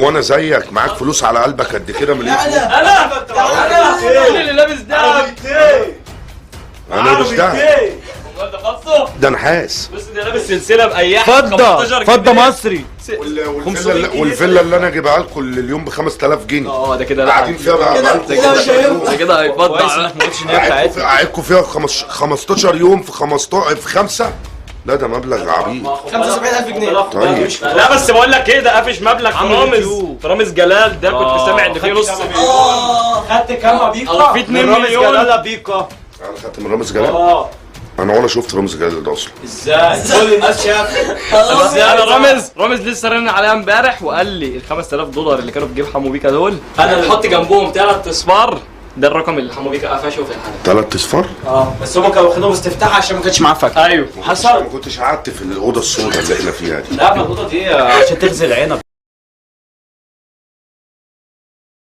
وانا زيك معاك فلوس على قلبك قد كده مليون؟ انا مين اللي لابس ده؟ انا مش ده. ده خاصه؟ ده نحاس. بص ده لابس سلسله باياح فضه مصري. والفيلا اللي انا اجيبها لكم اليوم ب 5000 جنيه. ده كده قاعدين فيها بقى ده كده هيفضل. كويس انك ما قلتش ان هي بتاعتنا. قاعدكم فيها 15 يوم في 15 في 5. لا ده مبلغ عبيط. 75000 جنيه. طيب لا بس بقول لك ايه، ده قافش مبلغ في رامز جلال ده. كنت سامع ان فيه نص مليون. خدت كام بيقا؟ في 2 مليون. جلال بيقا. انا خدت من رامز جلال. انا ولا شفت رامز جلال ده اصلا. ازاي؟ كل الناس شافت. انا رامز لسه رن عليا امبارح وقال لي ال $5000 اللي كانوا في جيب حمو بيكا دول انا اللي حط جنبهم 3 اصفار. ده الرقم اللي حمو بيكا قفشه في الحلقه. 3 اصفار؟ بس هم كانوا واخدينهم استفتاح عشان ما كانش معاه فاكهه. ايوه ما كنتش قعدت في الاوضه السوداء اللي احنا فيها دي. لا ما الاوضه دي عشان تغسل عينك.